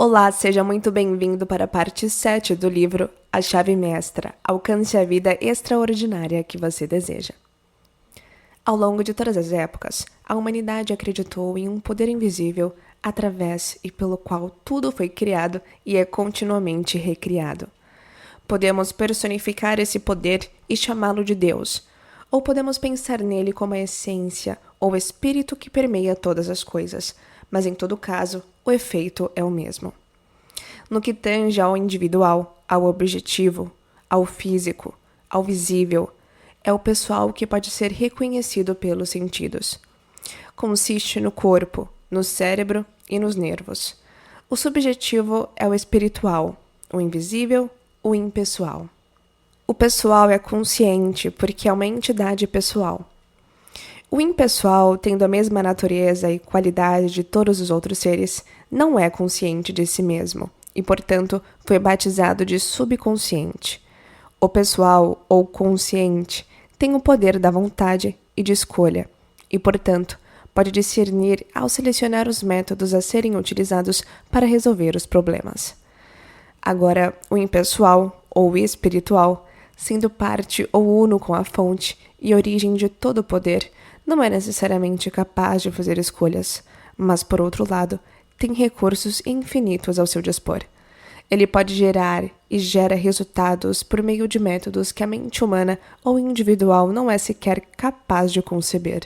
Olá, seja muito bem-vindo para a parte 7 do livro A Chave Mestra. Alcance a vida extraordinária que você deseja. Ao longo de todas as épocas, a humanidade acreditou em um poder invisível através e pelo qual tudo foi criado e é continuamente recriado. Podemos personificar esse poder e chamá-lo de Deus, ou podemos pensar nele como a essência ou espírito que permeia todas as coisas, mas em todo caso, o efeito é o mesmo. No que tange ao individual, ao objetivo, ao físico, ao visível, é o pessoal que pode ser reconhecido pelos sentidos. Consiste no corpo, no cérebro e nos nervos. O subjetivo é o espiritual, o invisível, o impessoal. O pessoal é consciente porque é uma entidade pessoal. O impessoal, tendo a mesma natureza e qualidade de todos os outros seres, não é consciente de si mesmo e, portanto, foi batizado de subconsciente. O pessoal, ou consciente, tem o poder da vontade e de escolha e, portanto, pode discernir ao selecionar os métodos a serem utilizados para resolver os problemas. Agora, o impessoal, ou espiritual, sendo parte ou uno com a fonte e origem de todo o poder, não é necessariamente capaz de fazer escolhas, mas, por outro lado, tem recursos infinitos ao seu dispor. Ele pode gerar e gera resultados por meio de métodos que a mente humana ou individual não é sequer capaz de conceber.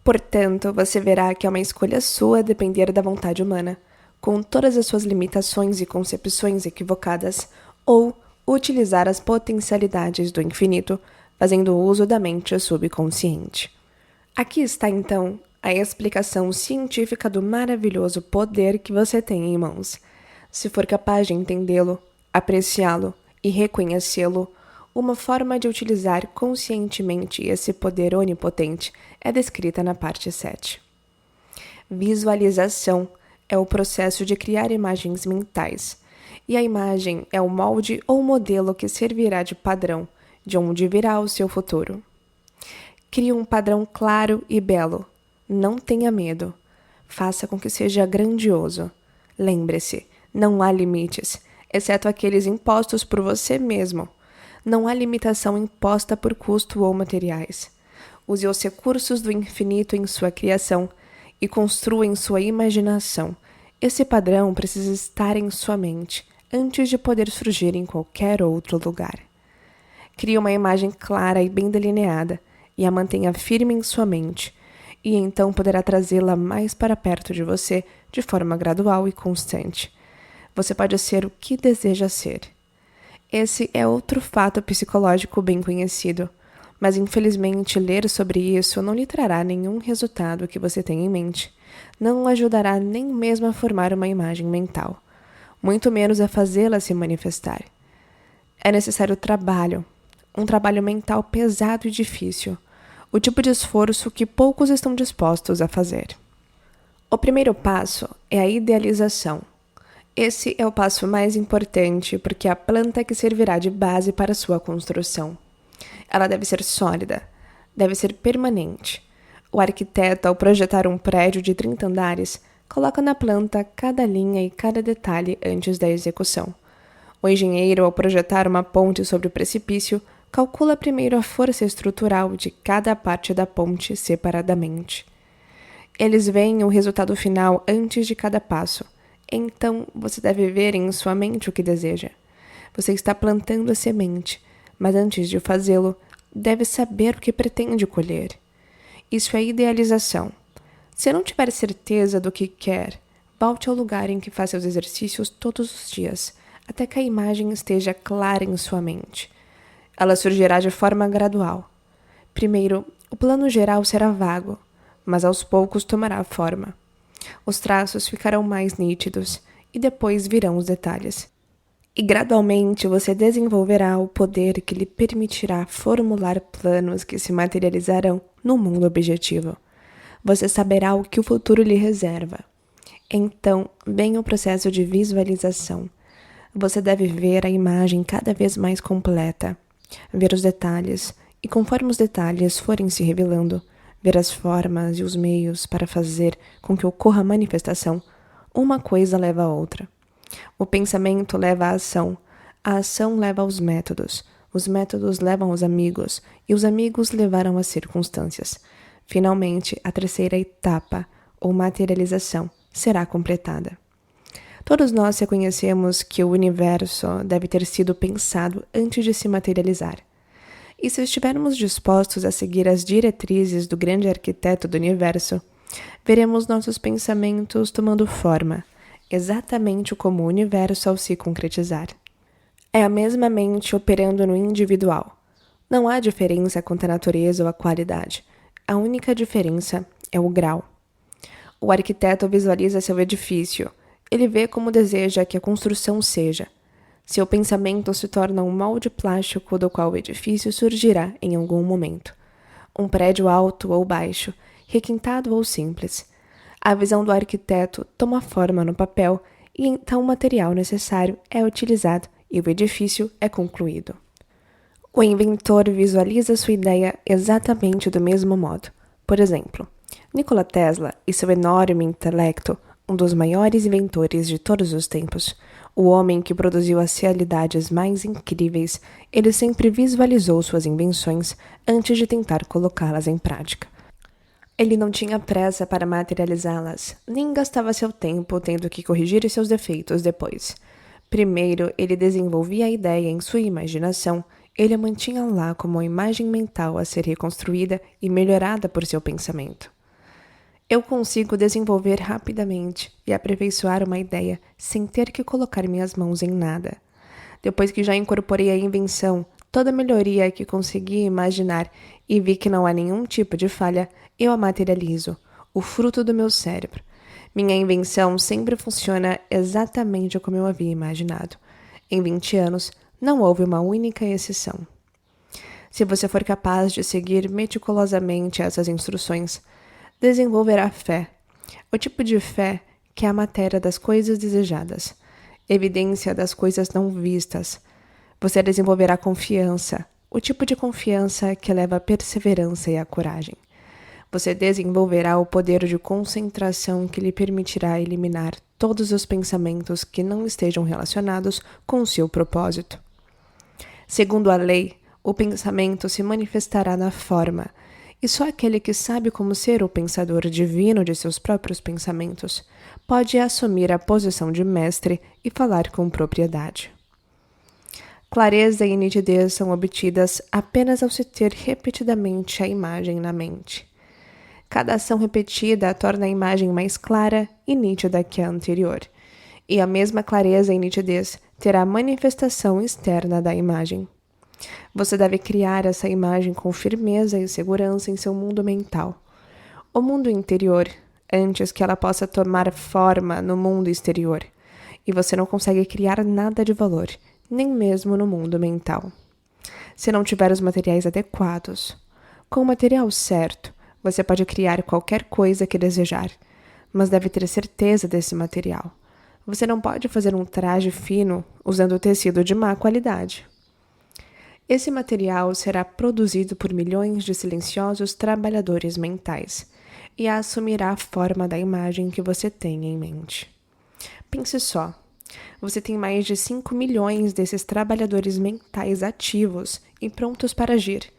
Portanto, você verá que é uma escolha sua depender da vontade humana, com todas as suas limitações e concepções equivocadas, ou utilizar as potencialidades do infinito, fazendo uso da mente subconsciente. Aqui está, então, a explicação científica do maravilhoso poder que você tem em mãos. Se for capaz de entendê-lo, apreciá-lo e reconhecê-lo, uma forma de utilizar conscientemente esse poder onipotente é descrita na parte 7. Visualização é o processo de criar imagens mentais, e a imagem é o molde ou modelo que servirá de padrão, de onde virá o seu futuro. Crie um padrão claro e belo. Não tenha medo. Faça com que seja grandioso. Lembre-se, não há limites, exceto aqueles impostos por você mesmo. Não há limitação imposta por custo ou materiais. Use os recursos do infinito em sua criação e construa em sua imaginação. Esse padrão precisa estar em sua mente antes de poder surgir em qualquer outro lugar. Crie uma imagem clara e bem delineada e a mantenha firme em sua mente, e então poderá trazê-la mais para perto de você de forma gradual e constante. Você pode ser o que deseja ser. Esse é outro fato psicológico bem conhecido, mas infelizmente ler sobre isso não lhe trará nenhum resultado que você tenha em mente, não o ajudará nem mesmo a formar uma imagem mental, muito menos a fazê-la se manifestar. É necessário trabalho, um trabalho mental pesado e difícil, o tipo de esforço que poucos estão dispostos a fazer. O primeiro passo é a idealização. Esse é o passo mais importante porque é a planta que servirá de base para sua construção. Ela deve ser sólida, deve ser permanente. O arquiteto, ao projetar um prédio de 30 andares, coloca na planta cada linha e cada detalhe antes da execução. O engenheiro, ao projetar uma ponte sobre o precipício, calcula primeiro a força estrutural de cada parte da ponte separadamente. Eles veem o resultado final antes de cada passo. Então, você deve ver em sua mente o que deseja. Você está plantando a semente, mas antes de fazê-lo, deve saber o que pretende colher. Isso é idealização. Se não tiver certeza do que quer, volte ao lugar em que faz seus exercícios todos os dias, até que a imagem esteja clara em sua mente. Ela surgirá de forma gradual. Primeiro, o plano geral será vago, mas aos poucos tomará forma. Os traços ficarão mais nítidos e depois virão os detalhes. E gradualmente você desenvolverá o poder que lhe permitirá formular planos que se materializarão no mundo objetivo. Você saberá o que o futuro lhe reserva. Então, vem o processo de visualização. Você deve ver a imagem cada vez mais completa, ver os detalhes e, conforme os detalhes forem se revelando, ver as formas e os meios para fazer com que ocorra a manifestação. Uma coisa leva a outra. O pensamento leva à ação, a ação leva aos métodos, os métodos levam aos amigos e os amigos levaram às circunstâncias. Finalmente, a terceira etapa, ou materialização, será completada. Todos nós reconhecemos que o universo deve ter sido pensado antes de se materializar. E se estivermos dispostos a seguir as diretrizes do grande arquiteto do universo, veremos nossos pensamentos tomando forma, exatamente como o universo ao se concretizar. É a mesma mente operando no individual. Não há diferença quanto à natureza ou à qualidade. A única diferença é o grau. O arquiteto visualiza seu edifício. Ele vê como deseja que a construção seja. Seu pensamento se torna um molde plástico do qual o edifício surgirá em algum momento. Um prédio alto ou baixo, requintado ou simples. A visão do arquiteto toma forma no papel e então o material necessário é utilizado e o edifício é concluído. O inventor visualiza sua ideia exatamente do mesmo modo. Por exemplo, Nikola Tesla e seu enorme intelecto, um dos maiores inventores de todos os tempos, o homem que produziu as realidades mais incríveis, ele sempre visualizou suas invenções antes de tentar colocá-las em prática. Ele não tinha pressa para materializá-las, nem gastava seu tempo tendo que corrigir seus defeitos depois. Primeiro, ele desenvolvia a ideia em sua imaginação, ele a mantinha lá como uma imagem mental a ser reconstruída e melhorada por seu pensamento. Eu consigo desenvolver rapidamente e aperfeiçoar uma ideia sem ter que colocar minhas mãos em nada. Depois que já incorporei a invenção, toda melhoria que consegui imaginar e vi que não há nenhum tipo de falha, eu a materializo, o fruto do meu cérebro. Minha invenção sempre funciona exatamente como eu havia imaginado. Em 20 anos, não houve uma única exceção. Se você for capaz de seguir meticulosamente essas instruções, desenvolverá fé, o tipo de fé que é a matéria das coisas desejadas, evidência das coisas não vistas. Você desenvolverá confiança, o tipo de confiança que leva à perseverança e à coragem. Você desenvolverá o poder de concentração que lhe permitirá eliminar todos os pensamentos que não estejam relacionados com o seu propósito. Segundo a lei, o pensamento se manifestará na forma, e só aquele que sabe como ser o pensador divino de seus próprios pensamentos pode assumir a posição de mestre e falar com propriedade. Clareza e nitidez são obtidas apenas ao se ter repetidamente a imagem na mente. Cada ação repetida torna a imagem mais clara e nítida que a anterior, e a mesma clareza e nitidez terá a manifestação externa da imagem. Você deve criar essa imagem com firmeza e segurança em seu mundo mental. O mundo interior, antes que ela possa tomar forma no mundo exterior, e você não consegue criar nada de valor, nem mesmo no mundo mental. Se não tiver os materiais adequados, com o material certo, você pode criar qualquer coisa que desejar, mas deve ter certeza desse material. Você não pode fazer um traje fino usando tecido de má qualidade. Esse material será produzido por milhões de silenciosos trabalhadores mentais e assumirá a forma da imagem que você tem em mente. Pense só, você tem mais de 5 milhões desses trabalhadores mentais ativos e prontos para agir.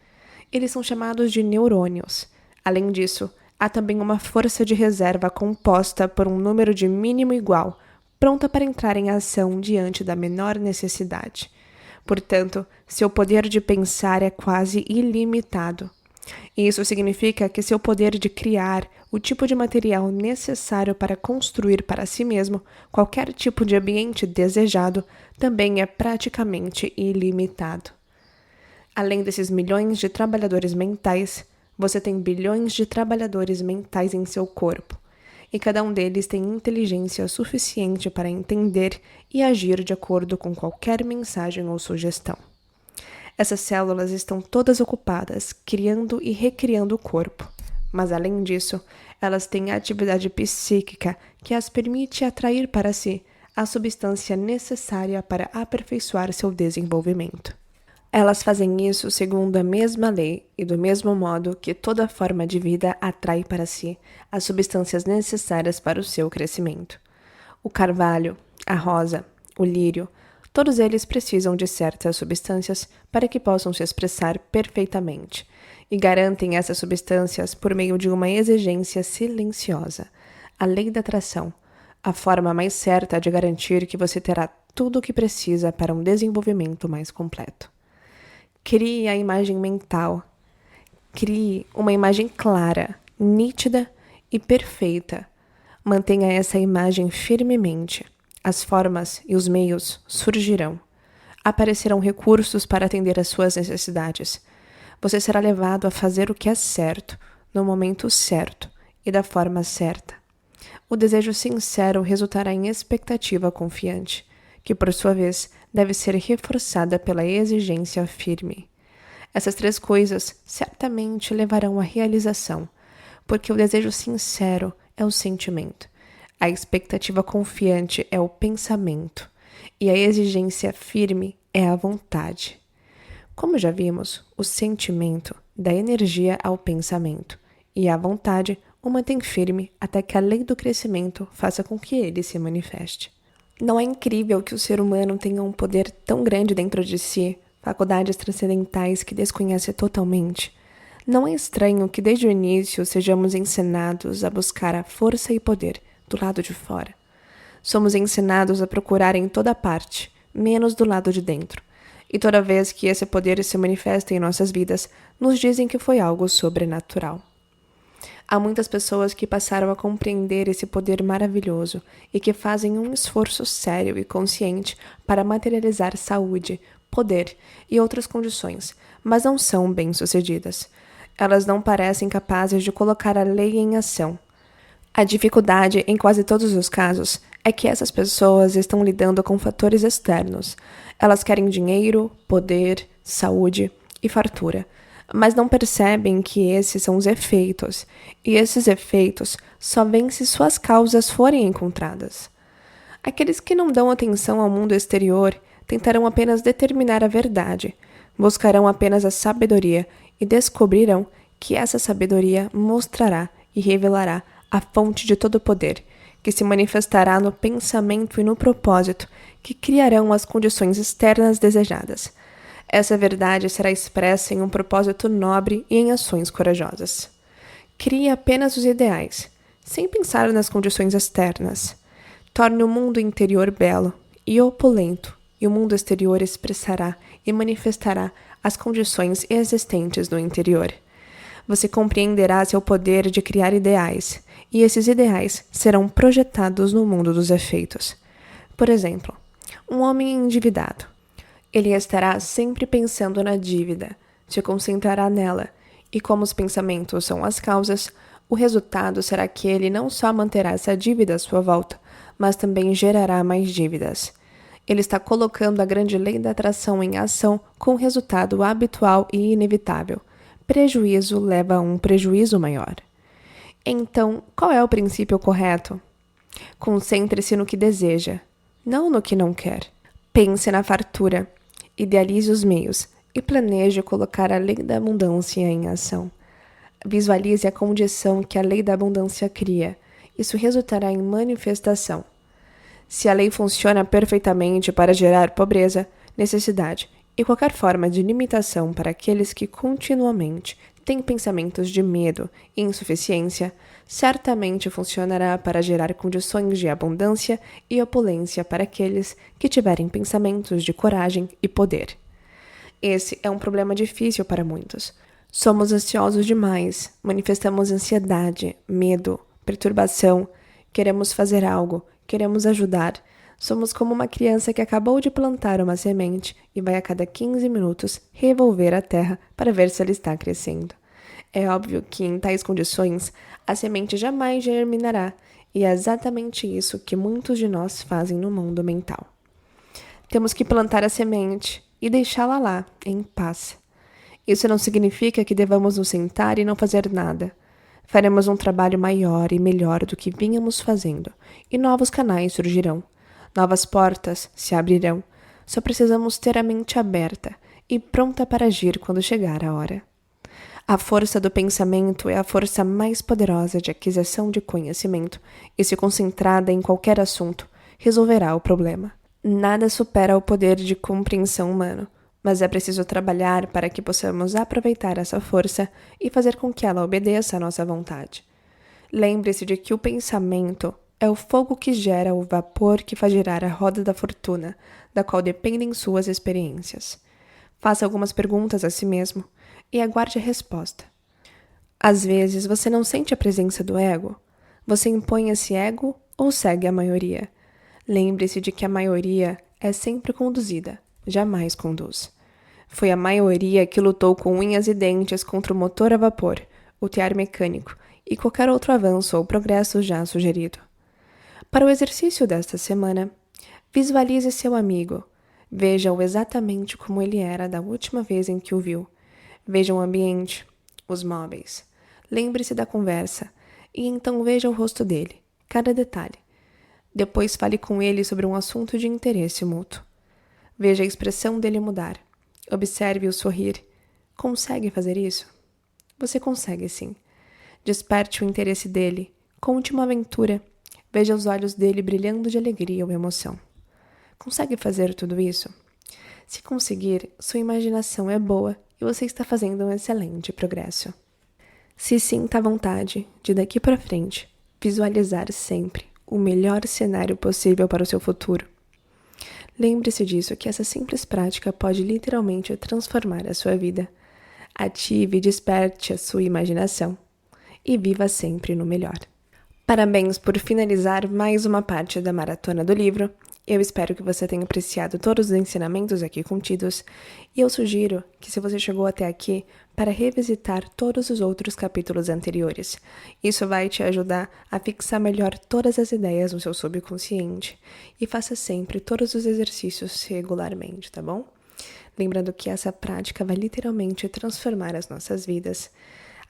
Eles são chamados de neurônios. Além disso, há também uma força de reserva composta por um número de mínimo igual, pronta para entrar em ação diante da menor necessidade. Portanto, seu poder de pensar é quase ilimitado. Isso significa que seu poder de criar o tipo de material necessário para construir para si mesmo qualquer tipo de ambiente desejado também é praticamente ilimitado. Além desses milhões de trabalhadores mentais, você tem bilhões de trabalhadores mentais em seu corpo, e cada um deles tem inteligência suficiente para entender e agir de acordo com qualquer mensagem ou sugestão. Essas células estão todas ocupadas, criando e recriando o corpo, mas além disso, elas têm atividade psíquica que as permite atrair para si a substância necessária para aperfeiçoar seu desenvolvimento. Elas fazem isso segundo a mesma lei e do mesmo modo que toda forma de vida atrai para si as substâncias necessárias para o seu crescimento. O carvalho, a rosa, o lírio, todos eles precisam de certas substâncias para que possam se expressar perfeitamente, e garantem essas substâncias por meio de uma exigência silenciosa, a lei da atração, a forma mais certa de garantir que você terá tudo o que precisa para um desenvolvimento mais completo. Crie a imagem mental. Crie uma imagem clara, nítida e perfeita. Mantenha essa imagem firmemente. As formas e os meios surgirão. Aparecerão recursos para atender às suas necessidades. Você será levado a fazer o que é certo, no momento certo e da forma certa. O desejo sincero resultará em expectativa confiante, que por sua vez deve ser reforçada pela exigência firme. Essas três coisas certamente levarão à realização, porque o desejo sincero é o sentimento, a expectativa confiante é o pensamento e a exigência firme é a vontade. Como já vimos, o sentimento dá energia ao pensamento e a vontade o mantém firme até que a lei do crescimento faça com que ele se manifeste. Não é incrível que o ser humano tenha um poder tão grande dentro de si, faculdades transcendentais que desconhece totalmente? Não é estranho que desde o início sejamos ensinados a buscar a força e poder do lado de fora. Somos ensinados a procurar em toda parte, menos do lado de dentro. E toda vez que esse poder se manifesta em nossas vidas, nos dizem que foi algo sobrenatural. Há muitas pessoas que passaram a compreender esse poder maravilhoso e que fazem um esforço sério e consciente para materializar saúde, poder e outras condições, mas não são bem-sucedidas. Elas não parecem capazes de colocar a lei em ação. A dificuldade, em quase todos os casos, é que essas pessoas estão lidando com fatores externos. Elas querem dinheiro, poder, saúde e fartura, mas não percebem que esses são os efeitos, e esses efeitos só vêm se suas causas forem encontradas. Aqueles que não dão atenção ao mundo exterior tentarão apenas determinar a verdade, buscarão apenas a sabedoria e descobrirão que essa sabedoria mostrará e revelará a fonte de todo poder, que se manifestará no pensamento e no propósito que criarão as condições externas desejadas. Essa verdade será expressa em um propósito nobre e em ações corajosas. Crie apenas os ideais, sem pensar nas condições externas. Torne o mundo interior belo e opulento, e o mundo exterior expressará e manifestará as condições existentes no interior. Você compreenderá seu poder de criar ideais, e esses ideais serão projetados no mundo dos efeitos. Por exemplo, um homem endividado. Ele estará sempre pensando na dívida, se concentrará nela, e como os pensamentos são as causas, o resultado será que ele não só manterá essa dívida à sua volta, mas também gerará mais dívidas. Ele está colocando a grande lei da atração em ação com resultado habitual e inevitável. Prejuízo leva a um prejuízo maior. Então, qual é o princípio correto? Concentre-se no que deseja, não no que não quer. Pense na fartura, idealize os meios e planeje colocar a lei da abundância em ação. Visualize a condição que a lei da abundância cria. Isso resultará em manifestação. Se a lei funciona perfeitamente para gerar pobreza, necessidade e qualquer forma de limitação para aqueles que continuamente têm pensamentos de medo e insuficiência, certamente funcionará para gerar condições de abundância e opulência para aqueles que tiverem pensamentos de coragem e poder. Esse é um problema difícil para muitos. Somos ansiosos demais, manifestamos ansiedade, medo, perturbação, queremos fazer algo, queremos ajudar. Somos como uma criança que acabou de plantar uma semente e vai a cada 15 minutos revolver a terra para ver se ela está crescendo. É óbvio que em tais condições a semente jamais germinará, e é exatamente isso que muitos de nós fazem no mundo mental. Temos que plantar a semente e deixá-la lá, em paz. Isso não significa que devamos nos sentar e não fazer nada. Faremos um trabalho maior e melhor do que vínhamos fazendo, e novos canais surgirão. Novas portas se abrirão. Só precisamos ter a mente aberta e pronta para agir quando chegar a hora. A força do pensamento é a força mais poderosa de aquisição de conhecimento, e se concentrada em qualquer assunto, resolverá o problema. Nada supera o poder de compreensão humano, mas é preciso trabalhar para que possamos aproveitar essa força e fazer com que ela obedeça à nossa vontade. Lembre-se de que o pensamento é o fogo que gera o vapor que faz girar a roda da fortuna, da qual dependem suas experiências. Faça algumas perguntas a si mesmo e aguarde a resposta. Às vezes, você não sente a presença do ego? Você impõe esse ego ou segue a maioria? Lembre-se de que a maioria é sempre conduzida, jamais conduz. Foi a maioria que lutou com unhas e dentes contra o motor a vapor, o tear mecânico e qualquer outro avanço ou progresso já sugerido. Para o exercício desta semana, visualize seu amigo. Veja-o exatamente como ele era da última vez em que o viu. Veja o ambiente, os móveis. Lembre-se da conversa e então veja o rosto dele, cada detalhe. Depois fale com ele sobre um assunto de interesse mútuo. Veja a expressão dele mudar. Observe-o sorrir. Consegue fazer isso? Você consegue, sim. Desperte o interesse dele. Conte uma aventura. Veja os olhos dele brilhando de alegria ou emoção. Consegue fazer tudo isso? Se conseguir, sua imaginação é boa e você está fazendo um excelente progresso. Se sinta à vontade de daqui para frente visualizar sempre o melhor cenário possível para o seu futuro. Lembre-se disso, que essa simples prática pode literalmente transformar a sua vida. Ative e desperte a sua imaginação e viva sempre no melhor. Parabéns por finalizar mais uma parte da Maratona do Livro. Eu espero que você tenha apreciado todos os ensinamentos aqui contidos e eu sugiro que, se você chegou até aqui, para revisitar todos os outros capítulos anteriores. Isso vai te ajudar a fixar melhor todas as ideias no seu subconsciente e faça sempre todos os exercícios regularmente, tá bom? Lembrando que essa prática vai literalmente transformar as nossas vidas.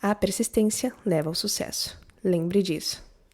A persistência leva ao sucesso. Lembre disso.